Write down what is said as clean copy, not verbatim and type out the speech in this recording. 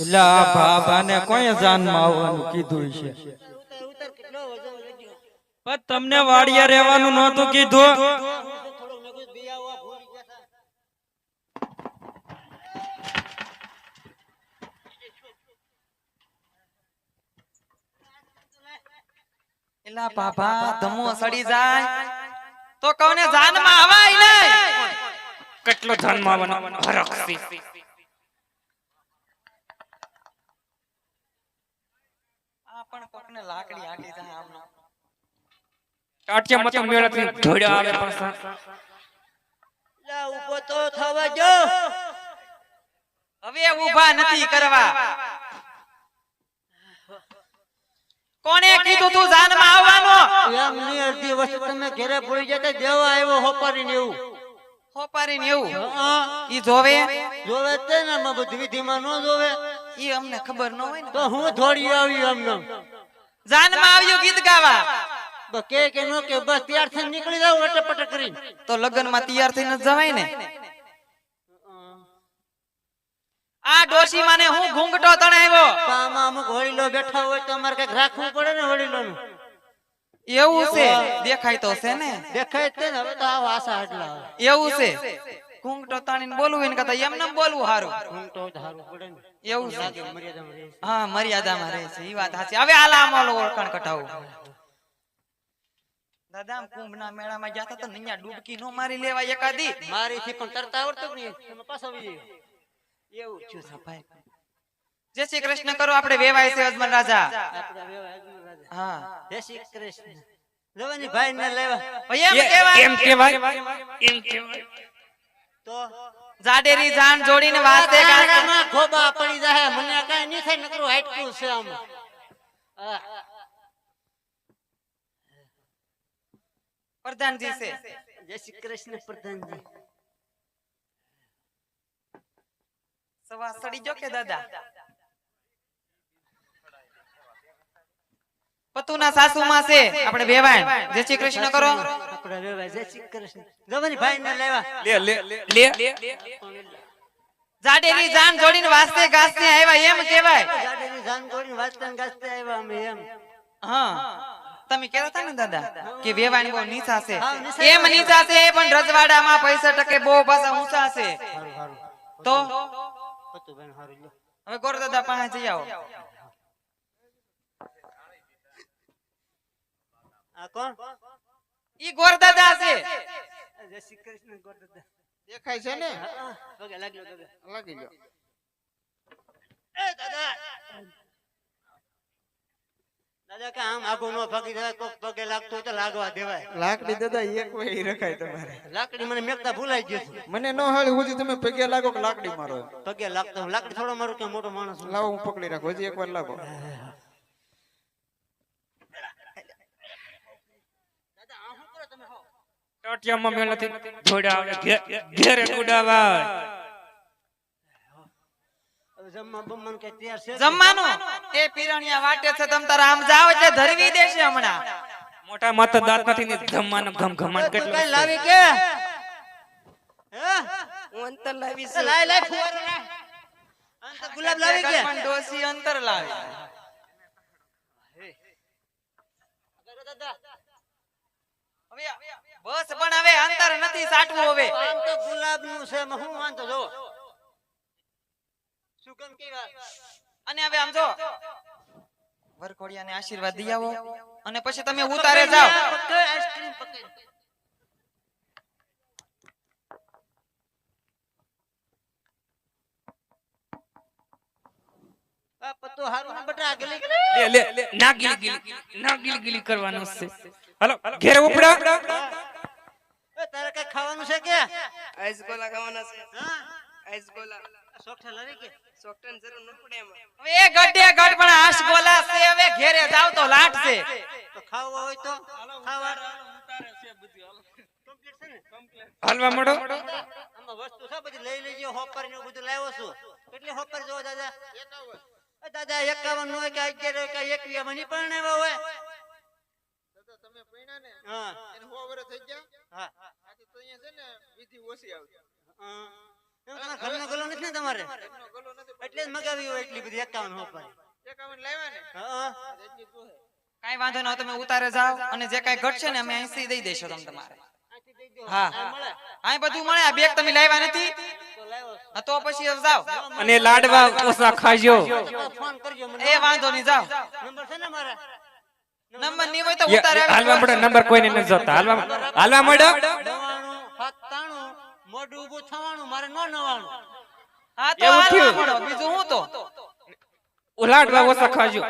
એટલે આ બાબાને કોઈ જાનમાં આવવાનું કીધું છે પણ તમને વાડિયા રહેવાનું નહોતું કીધું. એલા બાબા ધમો સડી જાય તો કોને જાનમાં આવાય નહીં. કેટલો જાનમાં આવવાનો હરખસી. આ પણ કોકને લાકડી આટી જાય આમનો. ટાટિયા મત મેળાથી ધોડ્યા આવે પાછા. લા ઉભો તો થવા જો. હવે ઊભા નથી કરવા. કોને કીધું તું જાનમાં આવવાનો? એમની અડધી વસ્તુ તમે ઘરે ભૂલી જતા દેવા આવ્યો હોપારીને એવું. હોપારીને એવું હા ઈ જોવે જોવે તે ને માં બધી વિધિમાં ન જોવે ઈ અમને ખબર ન હોય ને. તો હું થોડી આવી એમને જાનમાં આવ્યું ગીત ગાવા કે નો કે બસ તૈયાર થઈને નીકળી જાવ અટપટ કરીને. તો લગ્નમાં તૈયાર થઈને જ જવાય ને. આ ડોશી માને હું ઘૂંઘટો તણાવ્યો. પામાં અમુક વડીલો બેઠા હોય તો અમારે કઈક રાખવું પડે ને વડીલોનું. એવું છે દેખાય તો છે ને. દેખાય જ ને હવે તો આ વાસા એટલા એવું છે ઘૂંઘટો તાણીને બોલવું એને કરતા એમને બોલવું સારું. હું તો ધારું પડે ને એવું છે. મર્યાદામાં રહે છે. હા મર્યાદામાં રહે છે ઈ વાત સાચી. હવે આલા આમાં ઓળખાણ કટાવું. દાદા કુંભના મેળામાં ગયા હતા તો અહીંયા ડૂબકી નો મારી લેવા એકાદી. મારીથી પણ તરતા આવડતું જ નહીં તમે પાછા આવી જઈએ. એવું છું સફાઈ. જય શ્રી કૃષ્ણ કરો આપણે વેવાય છે અજમલ રાજા. આપણા વેવાય અજમલ રાજા. હા જય શ્રી કૃષ્ણ. જવાની ભાઈ ને લેવા એમ કહેવાય. એમ કહેવાય એમ કહેવાય. તો જાડેરી જાન જોડીને વાતે ગાતે ગાડામાં ખોબા પડી જાય મને કાઈ નહીં થાય નકરું હાઈટકું છે આમ. હા પ્રધાનજી છે. જય શ્રી કૃષ્ણ પ્રધાનજી. સવા સડી જો કે દાદા પતુના સાસુમાં છે આપણે વેવાણ. જય શ્રી કૃષ્ણ કરો. આપણા વેવાય જય શ્રી કૃષ્ણ. જવાની ભાઈ ને લેવા લે જાડેરી જાન જોડીને વાતે ગાતે આવ્યા એમ કહેવાય. ગાડીની જાન જોડીને વાંચતા ને ગાજતા આવ્યા અમે એમ. હા તમે કહેતા હતા ને દાદા કે વેવાણ બહુ નીચા છે. હા, નીચા એમ નીચા છે પણ રજવાડામાં પૈસા ટકે બહુ પાછા ઊંચા છે. હારું હારું તો પતું બેન હારું લ્યો. હવે ગોર દાદા પાસે જઈ આવો. આ કોણ? ઈ ગોર દાદા છે. જય શ્રી કૃષ્ણ ગોરદાદા. દેખાય છે ને હા, પગે લાગ્યો દાદા. લાગી ગયો. એ દાદા દાદા કે આમ આગો નો ભાગી જાય કોક પગે લાગતો હોય તો લાગવા દેવાય. લાકડી દાદા એક way રખાય તમારે. લાકડી મને મેકતા ભૂલાઈ ગયું છે. મને ન હાળી હું તમે પગે લાગો કે લાકડી મારો. પગે લાગતો હું લાકડી થોડો મારું કે મોટો માણસ હું. લાવો હું પકડી રાખો હજી એકવાર લાગો. દાદા આ શું કરો તમે હો? ટાટિયામાં મેળાથી ધોડ્યા આવે ઘેરે ઉડાવા. હવે જમવા બમવાનું કે તૈયાર છે? જમવાનું એ પીરણિયા વાટે છે તમ તારા આમ જાવ એટલે ધરવી દેશે હમણાં. મોટા માથા દાંત નથી ને જમવાનું ઘમઘમાટ તું કેટલું કઈ છે. લાવી કે હે હું અંતર લાવી એ લાય લાય ફુવારો લાય. અંતર ગુલાબ લાવી કે પણ ડોસી અંતર લાવી. અગર દાદા હવે બસ પણ હવે અંતર નથી સાટવું હવે. આમ તો ગુલાબ નું છે હું વાંધો જો સુગંધ કેવા અને હવે આમ જો વરખોડિયાને આશીર્વાદ દઈ આવો અને પછી તમે ઉતારે જાઓ. આઈસ્ક્રીમ પકડ. આ પત્તો હારું ને બટા ગલી લે ના ગીલી કરવાનું છે. હાલો ઘેરે ઉપડા. એ તારે કઈ ખાવાનું છે કે આઈસ ગોલા ખાવાના છે. હા આઈસ ગોલા સોઠા લાવી કે સોકટન જરૂર ન પડે એમાં. હવે એ ગઢે ગઢ પણ આશ ગોલા છે. હવે ઘેરે જાવ તો લાટ છે. તો ખાવા હોય તો ખાવા કમ્પ્લીટ છે ને હાલવા મળો. આમાં વસ્તુ છે બધી લઈ લેજો હોપર ને બધું લાવ્યો છું. કેટલી હોપર જો દાદા? 51. દાદા 51 હોય કે 11 હોય કે 21 મની પણ એવા હોય. દાદા તમે પૈણા ને હા એને 100 વર્ષ થઈ ગયા. હા આથી તો અહીંયા છે ને વિધિ ઓછી આવતી. એમ તમારા ઘરનો ગલો નથી ને તમારે? એમનો ગલો નથી એટલે જ મગાવી હોય એટલી બધી 51 હોપારી. 51 લાવ્યા ને હા એટલી તો હે. કાઈ વાંધો ન તમે ઉતારે જાઓ અને જે કાઈ ઘટશે ને અમે અહીંથી દઈ દેશો તમે તમારે. આથી દઈ દો. હા. આ મળે અહીં બધું મળે આ બેગ તમે લાવ્યા નથી તો લાવ્યો છું. હા, તો પછી હવે જાઓ. અને લાડવા ઓછા ખાજો. ફોન કરજો મને. એ વાંધો નહીં જાઓ. નંબર છે ને મારા? નંબર નહીં હોય તો ઉતારે આવે. હાલવા મળો નંબર કોઈને નથી જોતા. હાલવા મળો. 99 97 મોઢું ઊભું થવાનું મારે નો નવાણું. હા તો એવું હાલવા થયું. મળો બીજું હું તો લાડવા ઓછા ખાજો.